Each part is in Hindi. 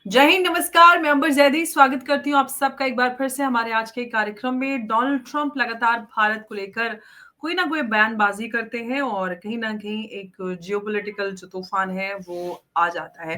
जय हिंद, नमस्कार। मैं अंबर जैदी स्वागत करती हूँ आप सबका एक बार फिर से हमारे आज के कार्यक्रम में। डोनाल्ड ट्रंप लगातार भारत को लेकर कोई ना कोई बयानबाजी करते हैं और कहीं ना कहीं एक जियोपॉलिटिकल जो तूफान है वो आ जाता है।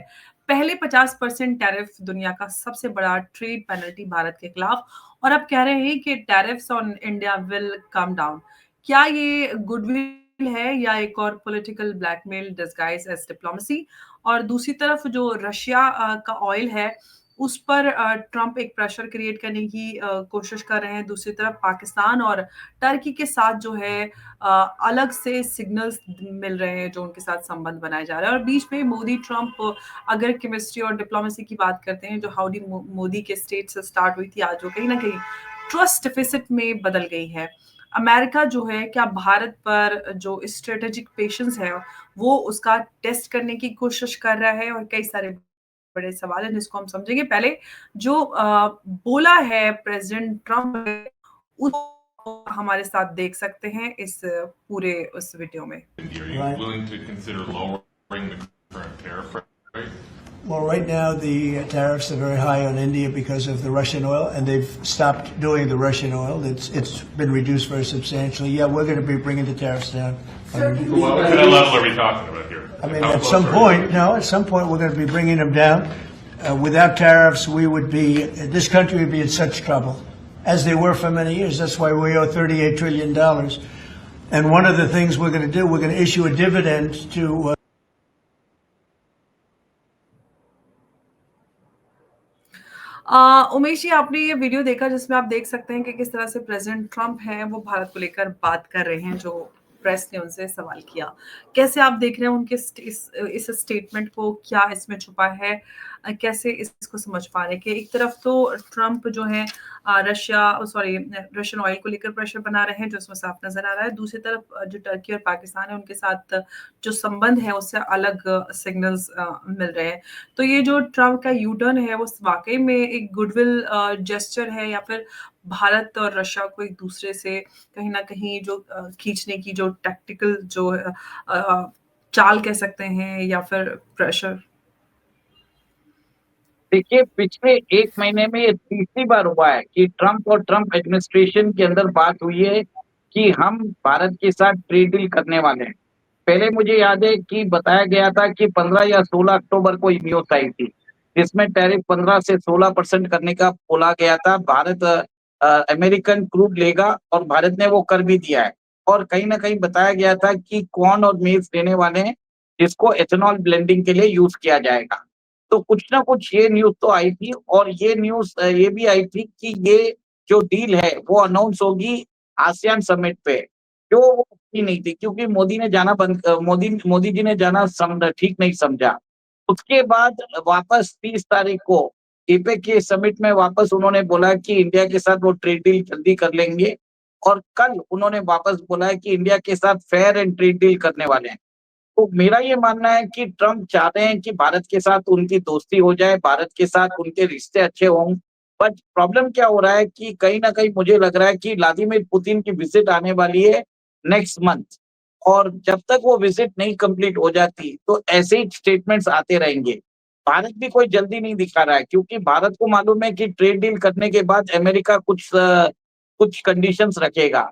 पहले 50% टैरिफ दुनिया का सबसे बड़ा ट्रेड पेनल्टी भारत के खिलाफ, और अब कह रहे हैं कि tariffs on India will come down. क्या ये गुडविल है या एक और political blackmail disguise as diplomacy? और दूसरी तरफ जो रशिया का ऑयल है, उस पर ट्रंप एक प्रेशर क्रिएट करने की कोशिश कर रहे हैं। दूसरी तरफ पाकिस्तान और टर्की के साथ जो है अलग से सिग्नल्स मिल रहे हैं, जो उनके साथ संबंध बनाए जा रहे हैं। और बीच में मोदी ट्रंप, अगर केमिस्ट्री और डिप्लोमेसी की बात करते हैं, जो हाउडी मोदी के स्टेट से स्टार्ट हुई थी, आज वो कहीं ना कहीं ट्रस्ट डिफिसिट में बदल गई है। अमेरिका जो है, क्या भारत पर जो स्ट्रेटेजिक पेशेंस है वो उसका टेस्ट करने की कोशिश कर रहा है? और कई सारे बड़े सवाल हैं जिसको हम समझेंगे। पहले जो बोला है प्रेसिडेंट ट्रंप, उसको हमारे साथ देख सकते हैं इस पूरे उस वीडियो में। Are you Right. willing to consider lowering the current tariff rate? Well, right now the tariffs are very high on India because of the Russian oil, and they've stopped doing the Russian oil. It's been reduced very substantially. Yeah, we're going to be bringing the tariffs down. What kind of level are we talking about here? I mean, How at close some are we? point, no, at some point we're going to be bringing them down. Without tariffs, this country would be in such trouble, as they were for many years. That's why we owe $38 trillion. And one of the things we're going to do, we're going to issue a dividend to Umesh ji, आपने ये वीडियो देखा जिसमें आप देख सकते हैं कि किस तरह से प्रेसिडेंट ट्रंप हैं, वो भारत को लेकर बात कर रहे हैं, जो प्रेस ने उनसे सवाल किया। कैसे आप देख रहे हैं उनके इस स्टेटमेंट को? क्या इसमें छुपा है? कैसे इसको समझ पा रहे हैं कि एक तरफ तो ट्रंप जो है रशियन ऑयल को लेकर प्रेशर बना रहे हैं, जो इसमें साफ नजर आ रहा है। दूसरी तरफ जो टर्की और पाकिस्तान है, उनके साथ जो संबंध है उससे अलग सिग्नल्स मिल रहे हैं। तो ये जो ट्रम्प का यू टर्न है, वो वाकई में एक गुडविल जेस्चर है, या फिर भारत और रशिया को एक दूसरे से कहीं ना कहीं जो खींचने की जो टैक्टिकल जो चाल कह सकते हैं, या फिर प्रेशर? देखिए, पिछले 1 महीने में ये तीसरी बार हुआ है कि ट्रंप और ट्रंप एडमिनिस्ट्रेशन के अंदर बात हुई है कि हम भारत के साथ ट्रेड डील करने वाले हैं। पहले मुझे याद है कि बताया गया था कि 15 या 16 अक्टूबर को ये न्यूज़ आई थी, जिसमें टैरिफ 15 से 16% करने का बोला गया था। भारत अमेरिकन क्रूड लेगा और भारत ने वो कर भी दिया है। और कहीं न कहीं बताया गया था कि कॉर्न और मेज़ देने वाले हैं, जिसको एथेनॉल ब्लेंडिंग के लिए यूज़ किया जाएगा। तो कुछ ना कुछ ये न्यूज़ तो आई थी, और ये न्यूज़ ये भी आई थी कि ये जो डील है वो अनाउंस होगी आसियान समिट पे, जो वो की नहीं थी, क्योंकि मोदी जी ने जाना ठीक नहीं समझा। उसके बाद वापस 30 तारीख को एपेक के समिट में वापस उन्होंने बोला कि इंडिया के साथ वो ट्रेड डील जल्दी कर लेंगे, और कल उन्होंने वापस बोला है कि इंडिया के साथ फेयर एंड ट्रेड डील करने वाले हैं। तो मेरा ये मानना है कि ट्रम्प चाहते हैं कि भारत के साथ उनकी दोस्ती हो जाए, भारत के साथ उनके रिश्ते अच्छे हों। बट प्रॉब्लम क्या हो रहा है कि कहीं न कहीं मुझे लग रहा है कि व्लादिमीर पुतिन की विज़िट आने वाली है नेक्स्ट मंथ, और जब तक वो विज़िट नहीं कंप्लीट हो जाती, तो ऐसे ही स्टेटमेंट्स आते रहेंगे। भारत भी कोई जल्दी नहीं दिखा रहा है, क्योंकि भारत को मालूम है कि ट्रेड डील करने के बाद अमेरिका कुछ कंडीशंस रखेगा।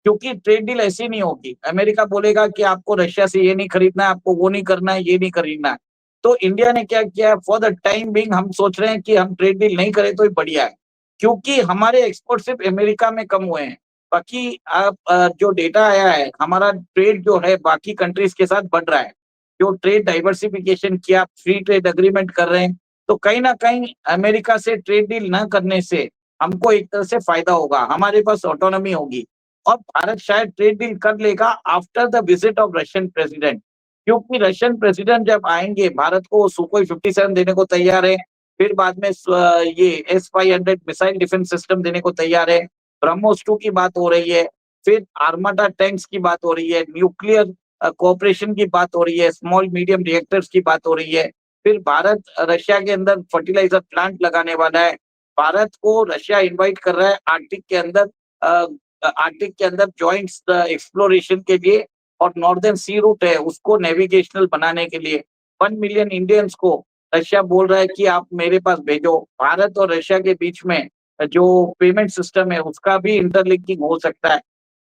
क्योंकि ट्रेड डील ऐसी नहीं होगी। अमेरिका बोलेगा कि आपको रशिया से ये नहीं खरीदना है, आपको वो नहीं करना है, ये नहीं खरीदना है। तो इंडिया ने क्या किया है, फॉर द टाइम बीइंग हम सोच रहे हैं कि हम ट्रेड डील नहीं करें तो ही बढ़िया है। क्योंकि हमारे एक्सपोर्ट सिर्फ अमेरिका में कम हुए हैं। बाकी आप जो डेटा आया है, हमारा ट्रेड जो है बाकी कंट्रीज़ के साथ बढ़ रहा है। जो ट्रेड डाइवर्सिफिकेशन किया, फ्री ट्रेड एग्रीमेंट कर रहे हैं, तो कहीं न कहीं अमेरिका से ट्रेड डील ना करने से हमको एक तरह से फ़ायदा होगा, हमारे पास ऑटोनॉमी होगी। और भारत शायद ट्रेड डील कर लेगा after the visit of Russian president, क्योंकि रशियन प्रेसिडेंट जब आएँगे, भारत को सुखोई 57 देने को तैयार है, फिर बाद में ये S-500 मिसाइल डिफेंस सिस्टम देने को तैयार है, ब्रह्मोस 2 की बात हो रही है, फिर आर्माडा टैंक्स की बात हो रही है, न्यूक्लियर कोऑपरेशन की बात हो रही है, स्मॉल मीडियम रिएक्टर्स की बात हो रही है, फिर भारत रशिया के अंदर फर्टिलाइज़र प्लांट लगाने वाला है। भारत को रशिया इनवाइट कर रहा है आर्कटिक के अंदर जॉइंट एक्सप्लोरेशन के लिए, और नॉर्दर्न सी रूट है उसको नेविगेशनल बनाने के लिए। 1 मिलियन इंडियंस को रशिया बोल रहा है कि आप मेरे पास भेजो। भारत और रशिया के बीच में जो पेमेंट सिस्टम है उसका भी इंटरलिंकिंग हो सकता है।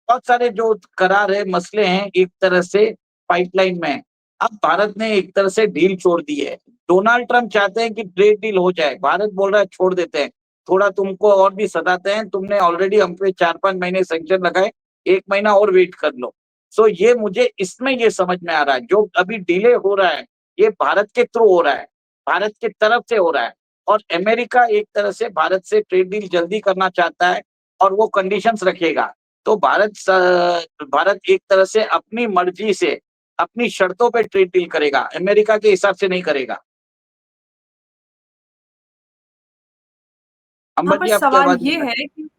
बहुत सारे जो करार है, मसले हैं, एक तरह से पाइपलाइन में है। अब भारत ने एक तरह से डील छोड़ दी है। डोनाल्ड ट्रम्प चाहते हैं कि ट्रेड डील हो जाए, भारत बोल रहा है छोड़ देते हैं, थोड़ा तुमको और भी सताते हैं, तुमने ऑलरेडी हम पे 4-5 महीने सैंक्शन लगाए, 1 महीना और वेट कर लो। सो ये मुझे इसमें ये समझ में आ रहा है, जो अभी डिले हो रहा है, ये भारत के थ्रू हो रहा है, भारत की तरफ से हो रहा है। और अमेरिका एक तरह से भारत से ट्रेड डील जल्दी करना चाहता है और वो कंडीशंस रखेगा। तो भारत एक तरह से अपनी मर्जी से, अपनी शर्तों पे ट्रेड डील करेगा, अमेरिका के हिसाब से नहीं करेगा। यहाँ अंबर पर जी, आप क्या सवाल बात ये बोलना है कि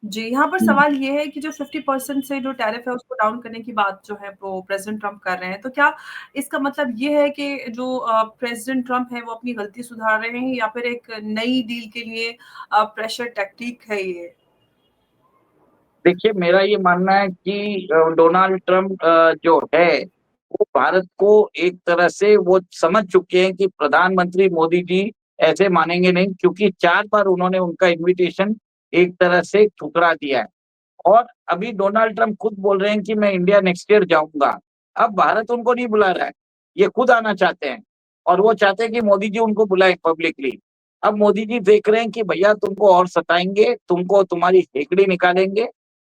जी, यहाँ पर चाहेंगे? सवाल ये है कि जो 50% से जो टैरिफ है उसको डाउन करने की बात जो है वो प्रेज़िडेंट ट्रम्प कर रहे हैं। तो क्या इसका मतलब ये है कि जो प्रेज़िडेंट ट्रम्प है वो अपनी गलती सुधार रहे हैं या फिर एक नई डील के लिए प्रेशर टैक्टिक है ये? देखिए, मेरा ये मानना है कि डोनाल्ड ट्रम्प जो है, वो भारत को एक तरह से वो समझ चुके हैं कि प्रधानमंत्री मोदी जी ऐसे मानेंगे नहीं, क्योंकि 4 बार उन्होंने उनका इन्विटेशन एक तरह से ठुकरा दिया है। और अभी डोनाल्ड ट्रम्प खुद बोल रहे हैं कि मैं इंडिया नेक्स्ट ईयर जाऊँगा। अब भारत उनको नहीं बुला रहा है, ये खुद आना चाहते हैं और वो चाहते हैं कि मोदी जी उनको बुलाएँ पब्लिकली। अब मोदी जी देख रहे हैं कि भैया तुमको और सताएँगे, तुमको तुम्हारी हेकड़ी निकालेंगे,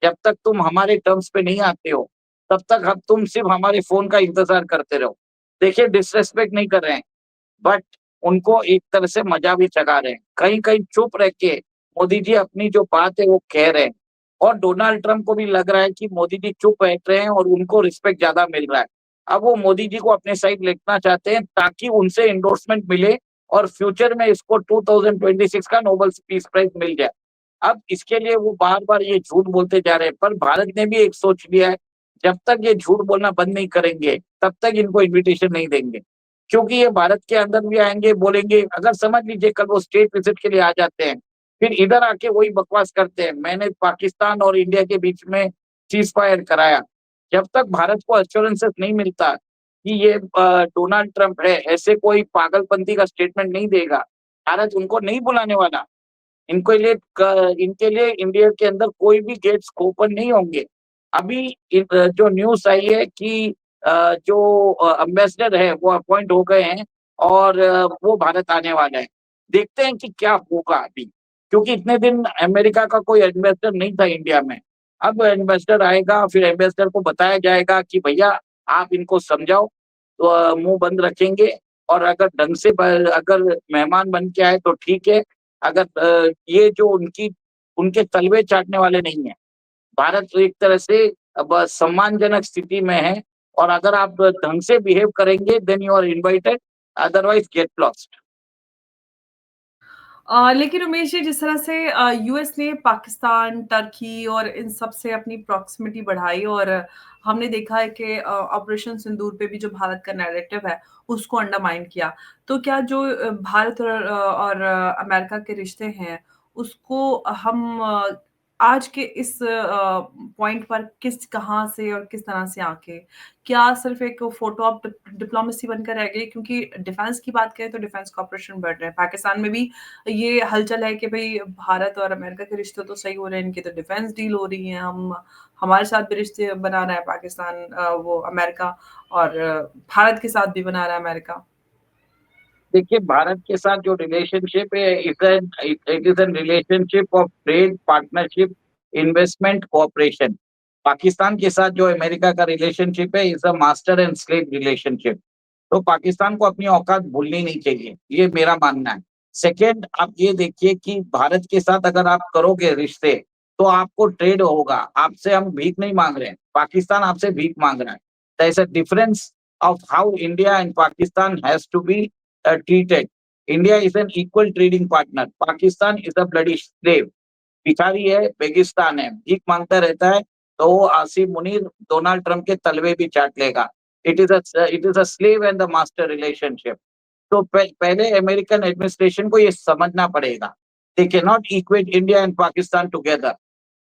जब तक तुम हमारे टर्म्स पे नहीं आते हो, तब तक अब तुम सिर्फ़ हमारे फ़ोन का इंतज़ार करते रहो। देखिए, डिसरिस्पेक्ट नहीं कर रहे हैं, बट उनको एक तरह से मज़ा भी चखा रहे हैं। कहीं-कहीं चुप रह के मोदी जी अपनी जो बात है वो कह रहे हैं और डोनाल्ड ट्रम्प को भी लग रहा है कि मोदी जी चुप बैठ रहे हैं और उनको रिस्पेक्ट ज़्यादा मिल रहा है। अब वो मोदी जी को अपने साइड लेना चाहते हैं ताकि उनसे एंडोर्समेंट मिले और फ्यूचर में इसको 2026 का नोबेल पीस प्राइज़ मिल जाए। अब इसके लिए वो बार-बार ये झूठ बोलते जा रहे हैं, पर भारत ने भी एक सोच लिया है, जब तक ये झूठ बोलना बंद नहीं करेंगे, तब तक इनको इन्विटेशन नहीं देंगे। क्योंकि ये भारत के अंदर भी आएँगे, बोलेंगे, अगर समझ लीजिए कल वो स्टेट विज़िट के लिए आ जाते हैं, फिर इधर आके वही बकवास करते हैं, मैंने पाकिस्तान और इंडिया के बीच में सीज़-फायर कराया। जब तक भारत को एश्योरेंसेस नहीं मिलता कि ये डोनाल्ड ट्रम्प है, ऐसे कोई पागलपंती का स्टेटमेंट नहीं देगा, भारत उनको नहीं बुलाने वाला। इनके लिए इंडिया के अंदर कोई भी गेट्स ओपन नहीं होंगे। अभी जो न्यूज़ आई है कि जो एम्बेसडर है वो अपॉइंट हो गए हैं और वो भारत आने वाले हैं। देखते हैं कि क्या होगा अभी, क्योंकि इतने दिन अमेरिका का कोई एम्बेसडर नहीं था इंडिया में। अब एम्बेसडर आएगा, फिर एम्बेसडर को बताया जाएगा कि भैया आप इनको समझाओ, तो मुँह बंद रखेंगे और अगर ढंग से अगर मेहमान बन के आए तो ठीक है, अगर ये जो उनके तलवे चाटने वाले नहीं हैं। भारत तो एक तरह से अब सम्मानजनक स्थिति में है और अगर आप ढंग से बिहेव करेंगे then you are invited, otherwise get lost. लेकिन उमेश जी जिस तरह से यूएस ने पाकिस्तान, टर्की और इन सब से अपनी प्रॉक्सिमिटी बढ़ाई और हमने देखा है कि ऑपरेशन सिंदूर पे भी जो भारत का नैरेटिव है, उसको अंडरमाइन किया। तो क्या जो भारत और अमेरिका के रिश्ते हैं, उसको हम आज के इस पॉइंट पर कहाँ से और किस तरह से आके, क्या सिर्फ़ एक फ़ोटो ऑफ डिप्लोमेसी बनकर रह गई? क्योंकि डिफेंस की बात करें तो डिफेंस कॉर्पोरेशन बढ़ रहे हैं। पाकिस्तान में भी ये हलचल है कि भई भारत और अमेरिका के रिश्ते तो सही हो रहे हैं, इनकी तो डिफेंस डील हो रही है, हम हमारे साथ भी रिश्ते बना रहा है पाकिस्तान वो अमेरिका और भारत के साथ भी बना रहा है अमेरिका। देखिए, भारत के साथ जो रिलेशनशिप है, it is an relationship of trade, partnership, investment, cooperation. Pakistan के साथ जो अमेरिका का रिलेशनशिप है, is a master and slave relationship. तो पाकिस्तान को अपनी औकात भूलनी नहीं चाहिए, ये मेरा मानना है। सेकंड, आप ये देखिए कि भारत के साथ अगर आप करोगे रिश्ते, तो आपको ट्रेड होगा, आपसे हम भीख नहीं माँग रहे हैं, पाकिस्तान आपसे भीख माँग रहा है। There is a difference of how India and Pakistan has to be treated. India is an equal trading partner. Pakistan is a bloody slave. भिखारी है, बेगिस्तान है, भीख माँगता रहता है, तो वो आसिम मुनीर डोनाल्ड ट्रम्प के तलवे भी चाट लेगा। It is a slave and the master relationship. तो पहले अमेरिकन एडमिनिस्ट्रेशन को ये समझना पड़ेगा। They can not equate India and Pakistan together.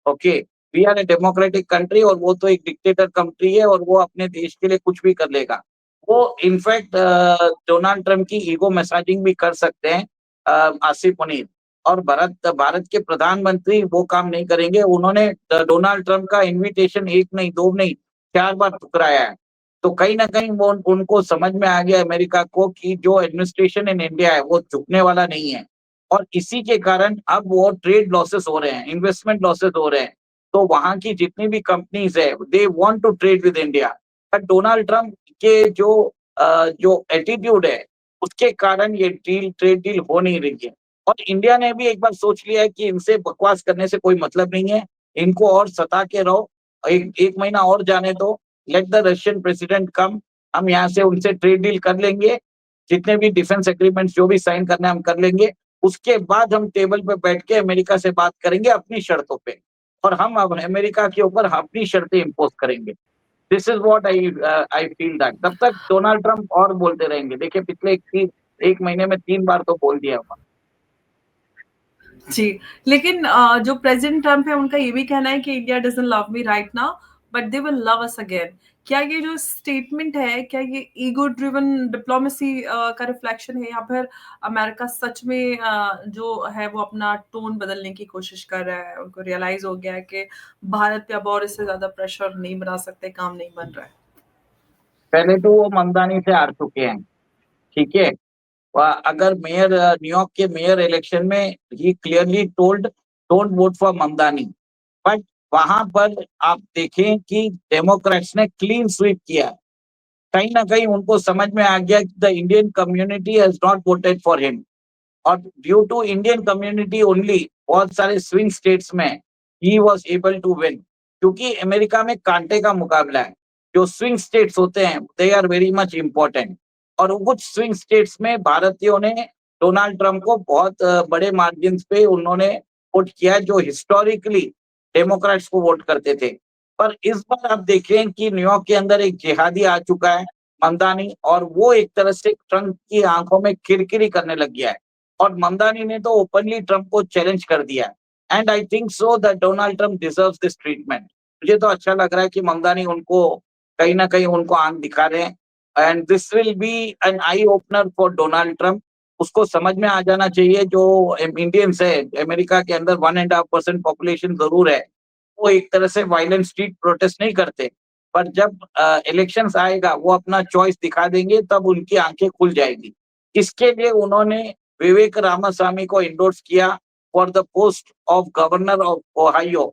Okay, we are a democratic country और वो तो एक डिक्टेटर कंट्री है और वो अपने देश के लिए कुछ भी कर लेगा। वो इनफैक्ट डोनाल्ड ट्रम्प की ईगो मैसाजिंग भी कर सकते हैं आसिफ मुनीर, और भारत भारत के प्रधानमंत्री वो काम नहीं करेंगे। उन्होंने डोनाल्ड ट्रम्प का इन्विटेशन 1 नहीं, 2 नहीं, 4 बार ठुकराया है। तो कहीं न कहीं वो उनको समझ में आ गया अमेरिका को कि जो एडमिनिस्ट्रेशन इन इंडिया है, वो झुकने वाला नहीं है। और इसी के कारण अब वो ट्रेड लॉसेस हो रहे हैं, इन्वेस्टमेंट लॉसेस हो रहे हैं। तो वहाँ की जितनी भी कंपनीज़ है, they want to trade with India. But Donald Trump के जो एटीट्यूड है, उसके कारण ये ट्रेड डील हो नहीं रही है। और इंडिया ने भी एक बार सोच लिया है कि इनसे बकवास करने से कोई मतलब नहीं है, इनको और सता के रहो, 1 महीना और जाने दो, लेट द रशियन प्रेसिडेंट कम, हम यहाँ से उनसे ट्रेड डील कर लेंगे, जितने भी डिफेंस एग्रीमेंट्स जो भी साइन करना है हम कर लेंगे, उसके बाद हम टेबल पे बैठ के अमेरिका से बात करेंगे अपनी शर्तों पे, और हम अब अमेरिका के ऊपर अपनी शर्तें इम्पोज़ करेंगे। This is what I feel that तब तक डोनाल्ड ट्रम्प और बोलते रहेंगे। देखिए पिछले 1 महीने में 3 बार तो बोल दिया उन्होंने। जी, लेकिन जो प्रेज़िडेंट ट्रम्प है उनका ये भी कहना है कि India doesn't love me right now but they will love us again. क्या ये जो स्टेटमेंट है, क्या ये ईगो ड्रिवन डिप्लोमेसी का रिफ्लेक्शन है या फिर अमेरिका सच में जो है वो अपना टोन बदलने की कोशिश कर रहा है? उनको रियलाइज़ हो गया है कि भारत पे अब और इससे ज़्यादा प्रेशर नहीं बना सकते, काम नहीं बन रहा है। पहले तो वो ममदानी से हार चुके हैं, ठीक है? अगर मेयर न्यूयॉर्क के मेयर इलेक्शन में ही clearly told don't vote for Mamdani, but वहाँ पर आप देखें कि डेमोक्रेट्स ने क्लीन स्वीप किया। कहीं न कहीं उनको समझ में आ गया कि the Indian community has not voted for him, और due to Indian community only बहुत सारे स्विंग स्टेट्स में ही वाज एबल टू विन, क्योंकि अमेरिका में कांटे का मुकाबला है। जो स्विंग स्टेट्स होते हैं they are very much important, और कुछ स्विंग स्टेट्स में भारतीयों ने डोनाल्ड ट्रम्प को बहुत बड़े मार्जिन पे उन्होंने वोट किया, जो हिस्टोरिकली डेमोक्रेट्स को वोट करते थे। पर इस बार आप देखें कि न्यूयॉर्क के अंदर एक जिहादी आ चुका है, ममदानी, और वो एक तरह से ट्रम्प की आंखों में किरकिरी करने लग गया है। और ममदानी ने तो ओपनली ट्रम्प को चैलेंज कर दिया, and I think so that Donald Trump deserves this treatment. मुझे तो अच्छा लग रहा है कि ममदानी उनको कहीं न कहीं उनको आँख दिखा रहे हैं, and this will be an eye opener for Donald Trump. उसको समझ में आ जाना चाहिए जो इंडियंस है, अमेरिका के अंदर 1.5% पॉपुलेशन ज़रूर है, वो एक तरह से वायलेंट स्ट्रीट प्रोटेस्ट नहीं करते। पर जब इलेक्शंस आएगा, वो अपना चॉइस दिखा देंगे, तब उनकी आँखें खुल जाएगी। इसके लिए उन्होंने विवेक रामास्वामी को एंडोर्स किया for the post of governor of Ohio,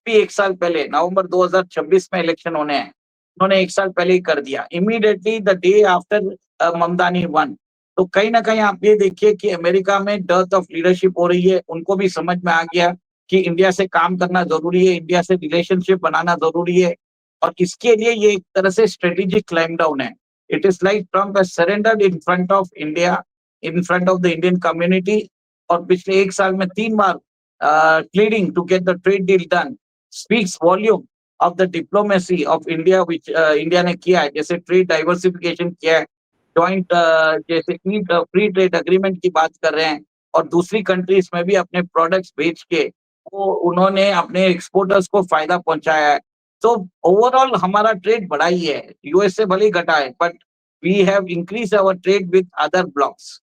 भी 1 साल पहले नवंबर 2026 में इलेक्शन होने हैं। उन्होंने 1 साल पहले ही कर दिया, immediately the day after Mamdani one. तो कहीं न कहीं आप ये देखिए कि अमेरिका में डर्थ ऑफ लीडरशिप हो रही है, उनको भी समझ में आ गया कि इंडिया से काम करना ज़रूरी है, इंडिया से रिलेशनशिप बनाना ज़रूरी है, और इसके लिए ये एक तरह से स्ट्रेटेजिक क्लाइंब डाउन है। It is like Trump has surrendered in front of India, in front of the Indian community, और पिछले 1 साल में 3 बार pleading to get the trade deal done speaks volume of the diplomacy of India, which India ने किया है। जैसे ट्रेड डाइवर्सिफिकेशन किया है, जॉइंट जैसे फ्री ट्रेड एग्रीमेंट की बात कर रहे हैं, और दूसरी कंट्रीज में भी अपने प्रोडक्ट्स बेच के वो उन्होंने अपने एक्सपोर्टर्स को फायदा पहुंचाया है। तो ओवरऑल हमारा ट्रेड बढ़ा ही है, यूएस से भले ही घटा है, but we have increase our trade with other blocs.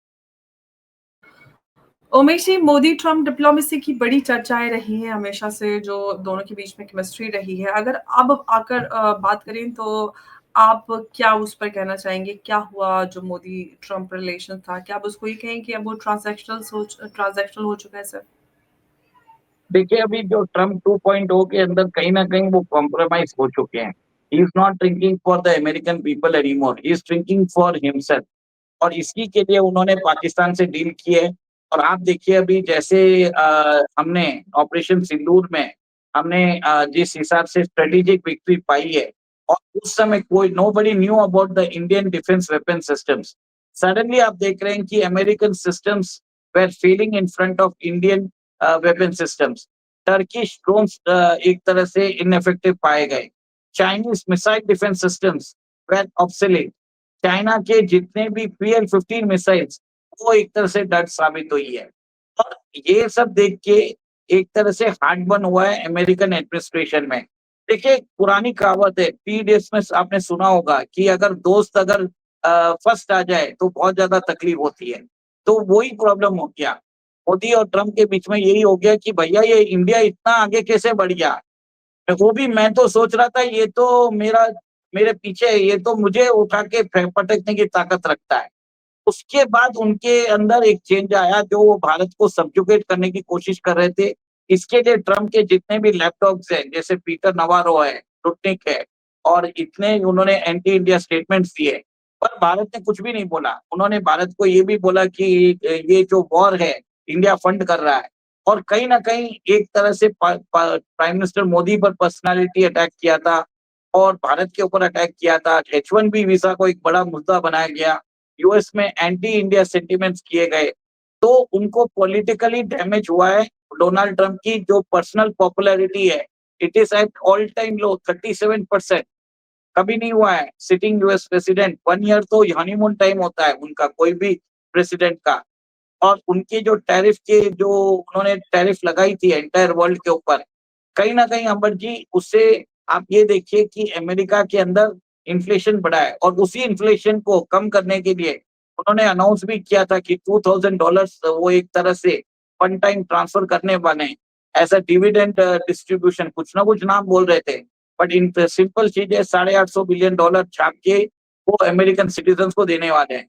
Umesh ji, Modi Trump diplomacy की बड़ी चर्चाएं रही हैं हमेशा से, जो दोनों के बीच में केमिस्ट्री रही है। अगर अब आकर बात करें तो आप क्या उस पर कहना चाहेंगे? क्या हुआ जो मोदी ट्रम्प रिलेशन था? क्या आप उसको ये कहें कि अब वो ट्रांजैक्शनल हो चुका है सर? देखिए अभी जो ट्रम्प 2.0 के अंदर कहीं न कहीं वो कॉम्प्रोमाइज़ हो चुके हैं। He is not thinking for the American people anymore, he is thinking for himself, और इसी के लिए उन्होंने पाकिस्तान से डील की है। और आप देखिए अभी जैसे हमने ऑपरेशन सिंदूर में हमने जिस हिसाब से स्ट्रेटेजिक विक्ट्री पाई है, और उस समय कोई nobody knew about the Indian defence weapon systems. Suddenly आप देख रहे हैं कि American systems were Fehling in front of Indian weapon systems. Turkish drones एक तरह से इनइफेक्टिव पाए गए। चाइनीज मिसाइल डिफेंस सिस्टम्स वर ऑब्सोलीट। चाइना के जितने भी PL-15 मिसाइल्स, वो एक तरह से डट साबित हुई है। और ये सब देख के एक तरह से हार्ट बर्न हुआ है अमेरिकन एडमिनिस्ट्रेशन में। देखिए पुरानी कहावत है, 3 डेज़ में आपने सुना होगा कि अगर दोस्त अगर फर्स्ट आ जाए तो बहुत ज़्यादा तकलीफ होती है। तो वही प्रॉब्लम हो गया। मोदी और ट्रम्प के बीच में यही हो गया कि भैया ये इंडिया इतना आगे कैसे बढ़ गया? वो भी मैं तो सोच रहा था ये तो मेरे पीछे है, ये तो मुझे उठा के पटकने की ताकत रखता है। उसके बाद उनके अंदर एक चेंज आया जो वो भारत को सब्जुगेट करने की कोशिश कर रहे थे। इसके लिए ट्रम्प के जितने भी लैपटॉप्स हैं, जैसे पीटर नवारो है, स्पुतनिक है और इतने उन्होंने एंटी इंडिया स्टेटमेंट्स दिए, पर भारत ने कुछ भी नहीं बोला। उन्होंने भारत को ये भी बोला कि ये जो वॉर है, इंडिया फंड कर रहा है और कहीं न कहीं एक तरह से प प प्राइम मिनिस्टर मोदी पर पर्सनैलिटी अटैक किया था और भारत के ऊपर अटैक किया था। H-1B वीज़ा को एक बड़ा मुद्दा बनाया गया। यूएस में एंटी इंडिया सेंटिमेंट्स किए गए, तो उनको पॉलिटिकली डैमेज हुआ है। डोनाल्ड ट्रम्प की जो पर्सनल पॉपुलैरिटी है, it is at all time low 37%। कभी नहीं हुआ है सिटिंग यूएस प्रेसिडेंट 1 ईयर तो हनीमून टाइम होता है उनका कोई भी प्रेसिडेंट का। और उनके जो टैरिफ के जो उन्होंने टैरिफ लगाई थी एंटायर वर्ल्ड के ऊपर, कहीं न कहीं अमर जी उससे आप ये देखिए कि अमेरिका के अंदर इन्फ्लेशन बढ़ा है और उसी इन्फ्लेशन को कम करने के लिए उन्होंने अनाउंस भी किया था कि $2000 वो एक तरह से वन टाइम ट्रांसफर करने वाले हैं, एज़ अ डिविडेंड डिस्ट्रीब्यूशन कुछ ना कुछ नाम बोल रहे थे। बट इन सिंपल चीज़ है $850 बिलियन छाप के वो अमेरिकन सिटिज़न्स को देने वाले हैं।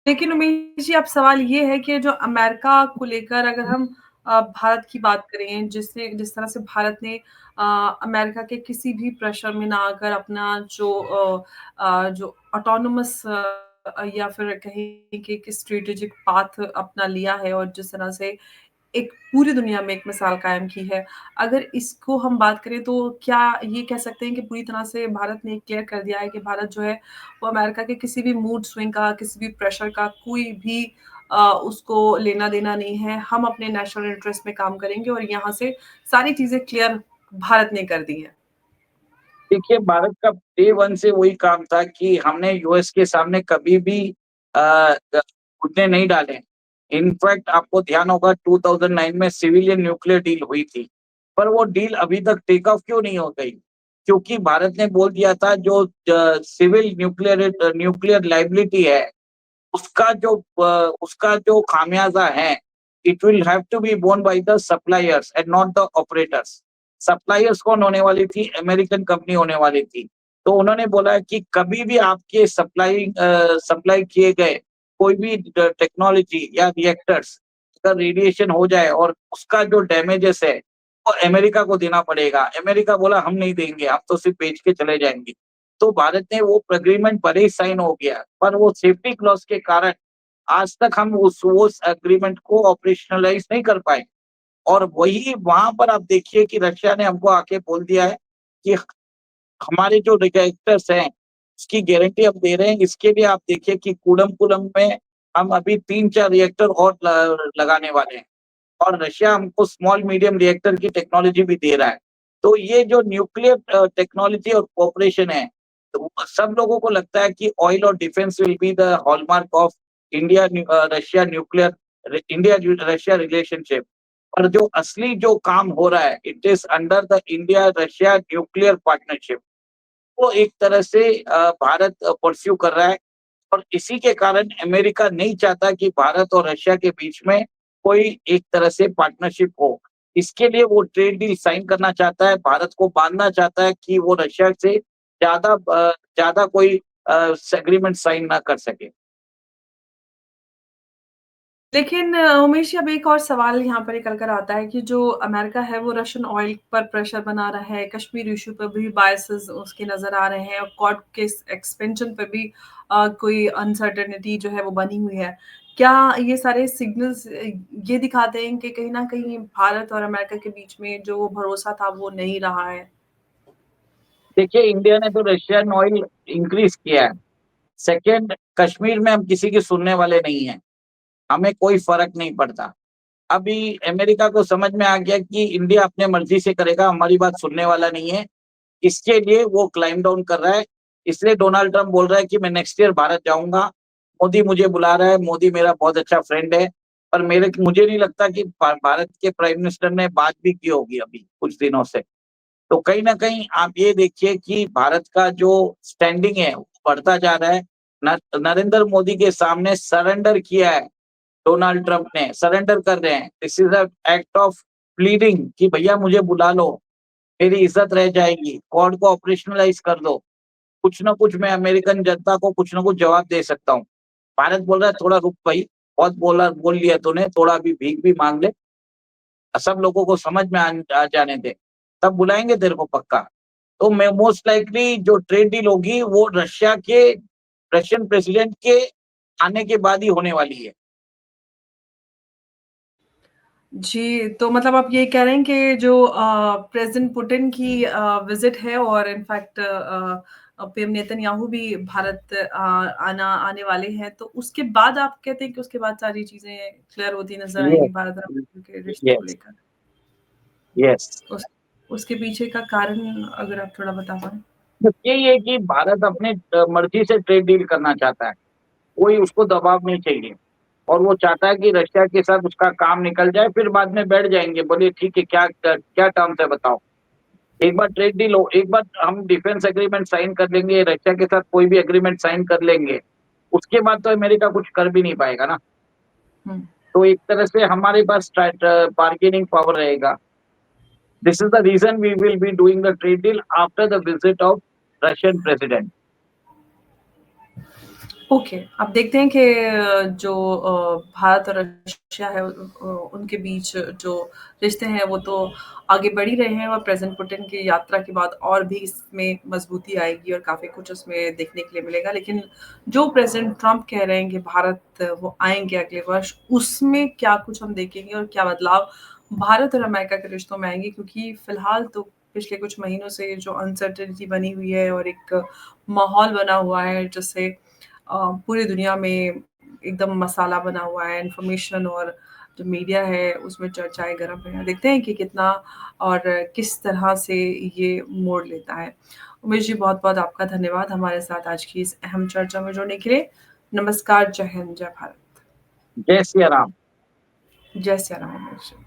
लेकिन उमेश जी, अब सवाल ये है कि जो अमेरिका को लेकर अगर हम भारत की बात करें, जिस तरह से भारत ने अमेरिका के किसी भी प्रेशर में ना आकर अपना जो ऑटोनॉमस या फिर कहें कि एक स्ट्रेटेजिक पाथ अपना लिया है और जिस तरह से एक पूरी दुनिया में एक मिसाल कायम की है। अगर इसको हम बात करें तो क्या ये कह सकते हैं कि पूरी तरह से भारत ने क्लियर कर दिया है कि भारत जो है वो अमेरिका के किसी भी मूड स्विंग का, किसी भी प्रेशर का कोई भी उसको लेना-देना नहीं है। हम अपने नेशनल इंटरेस्ट में काम करेंगे और यहाँ से सारी चीज़ें क्लियर भारत ने कर दी हैं। देखिए, भारत का डे 1 से वही काम था कि हमने यूएस के सामने कभी भी अ, ग घुटने नहीं डाले। इनफैक्ट आपको ध्यान होगा 2009 में सिविलियन न्यूक्लियर डील हुई थी, पर वो डील अभी तक टेक ऑफ क्यों नहीं हो गई? क्योंकि भारत ने बोल दिया था जो सिविल न्यूक्लियर लायबिलिटी है उसका जो खामियाजा है, it will have to be borne by the suppliers and not the operators. Suppliers कौन होने वाली थी? अमेरिकन कंपनी होने वाली थी। तो उन्होंने बोला कि कभी भी आपके सप्लाई किए गए कोई भी टेक्नोलॉजी या रिएक्टर्स अगर रेडिएशन हो जाए और उसका जो डैमेजेस है, वो अमेरिका को देना पड़ेगा। अमेरिका बोला हम नहीं देंगे, हम तो सिर्फ बेच के चले जाएँगे। तो भारत ने वो एग्रीमेंट भले ही साइन हो गया, पर वो सेफ्टी क्लॉज़ के कारण आज तक हम उस एग्रीमेंट को ऑपरेशनलाइज़ नहीं कर पाए। और वही वहाँ पर आप देखिए कि रशिया ने हमको आके बोल दिया है कि हमारे जो रिएक्टर्स हैं, उसकी गारंटी हम दे रहे हैं। इसके लिए आप देखिए कि कूडम-कुलम में हम अभी 3-4 रिएक्टर और लगाने वाले हैं और रशिया हमको स्मॉल मीडियम रिएक्टर की टेक्नोलॉजी भी दे रहा है। तो ये जो न्यूक्लियर टेक्नोलॉजी और कोऑपरेशन है, तो सब लोगों को लगता है कि ऑयल और defence will be the hallmark of India Russia relationship. और जो असली जो काम हो रहा है, it is under the India Russia nuclear partnership. वो एक तरह से भारत परस्यू कर रहा है और इसी के कारण अमेरिका नहीं चाहता कि भारत और रशिया के बीच में कोई एक तरह से पार्टनरशिप हो। इसके लिए वो ट्रेड डील साइन करना चाहता है, भारत को बाँधना चाहता है कि वो रशिया से ज़्यादा कोई एग्रीमेंट साइन ना कर सके। लेकिन उमेश जी, अब एक और सवाल यहाँ पर निकल कर आता है कि जो अमेरिका है वो रशियन ऑयल पर प्रेशर बना रहा है, कश्मीर इश्यू पर भी बायसेस उसके नज़र आ रहे हैं और कॉर्ड के एक्सपेंशन पे भी कोई अनसर्टेनिटी जो है वो बनी हुई है। क्या ये सारे सिग्नल्स ये दिखाते हैं कि कहीं न कहीं भारत और अमेरिका के बीच में जो भरोसा था वो नहीं रहा है? देखिए, इंडिया ने तो रशियन ऑयल इंक्रीज़ किया है। सेकंड, कश्मीर में हम किसी की सुनने वाले नहीं हैं, हमें कोई फ़र्क नहीं पड़ता। अभी अमेरिका को समझ में आ गया कि इंडिया अपने मर्ज़ी से करेगा, हमारी बात सुनने वाला नहीं है। इसके लिए वो क्लाइंब डाउन कर रहा है। इसलिए डोनाल्ड ट्रम्प बोल रहा है कि मैं नेक्स्ट ईयर भारत जाऊँगा। मोदी मुझे बुला रहा है, मोदी मेरा बहुत अच्छा फ्रेंड है। पर मुझे नहीं लगता कि भारत के प्राइम मिनिस्टर ने बात भी की होगी अभी कुछ दिनों से। तो कहीं ना कहीं आप ये देखिए कि भारत का जो स्टैंडिंग है वो बढ़ता जा रहा है। नरेंद्र मोदी के सामने सरेंडर किया है डोनाल्ड ट्रंप ने, सरेंडर कर रहे हैं। This is a act of pleading कि भैया मुझे बुला लो, मेरी इज्जत रह जाएगी, कॉर्ड को ऑपरेशनलाइज कर दो, कुछ ना कुछ मैं अमेरिकन जनता को कुछ ना कुछ जवाब दे सकता हूँ। भारत बोल रहा है थोड़ा रुक भाई, बहुत बोल लिया तूने, थोड़ा अभी भीख भी मांग ले, सब लोगों को समझ में आ जाने दे, तब बुलाएंगे तेरे को पक्का। तो मैं मोस्ट लाइकली जो ट्रेड डील होगी वो रशियन प्रेसिडेंट के आने के बाद ही होने वाली है। जी, तो मतलब आप ये कह रहे हैं कि जो प्रेज़िडेंट पुतिन की विज़िट है और इनफैक्ट पीएम नेतन्याहू भी भारत आने वाले हैं, तो उसके बाद आप कहते हैं कि उसके बाद सारी चीज़ें क्लियर होती नज़र आएँगी यस, भारत और अमेरिका के रिश्ते को यस, लेकर? यस। उस उसके पीछे का कारण अगर आप थोड़ा बता पाएँ? यही है कि भारत अपने मर्जी से ट्रेड डील करना चाहता है, कोई उसको दबाव नहीं चाहिए और वो चाहता है कि रशिया के साथ उसका काम निकल जाए, फिर बाद में बैठ जाएंगे, बोलिए ठीक है क्या क्या टर्म्स है बताओ। एक बार ट्रेड डील हो, एक बार हम डिफेंस एग्रीमेंट साइन कर लेंगे, रशिया के साथ कोई भी एग्रीमेंट साइन कर लेंगे, उसके बाद तो अमेरिका कुछ कर भी नहीं पाएगा ना। हुँ। तो एक तरह से हमारे पास बार्गेनिंग पावर रहेगा। This is the reason we will be doing the trade deal after the visit of Russian president. Okay, अब देखते हैं कि जो भारत और रशिया है उनके बीच जो रिश्ते हैं वो तो आगे बढ़ ही रहे हैं और प्रेज़िडेंट पुतिन की यात्रा के बाद और भी इसमें मज़बूती आएगी और काफ़ी कुछ उसमें देखने के लिए मिलेगा। लेकिन जो प्रेज़िडेंट ट्रंप कह रहे हैं कि भारत वो आएँगे अगले वर्ष, उसमें क्या कुछ हम देखेंगे और क्या बदलाव भारत और अमेरिका के रिश्तों में आएँगे? क्योंकि फ़िलहाल तो पिछले कुछ महीनों से जो अनसर्टेनिटी बनी हुई है और एक माहौल बना हुआ है जिससे पूरी दुनिया में एकदम मसाला बना हुआ है, इन्फॉर्मेशन और जो मीडिया है उसमें चर्चाएँ गरम हैं। देखते हैं कि कितना और किस तरह से ये मोड़ लेता है। उमेश जी बहुत-बहुत आपका धन्यवाद हमारे साथ आज की इस अहम चर्चा में जुड़ने के लिए। नमस्कार, जय हिंद, जय भारत। जय सिया राम। जय सिया राम उमेश जी।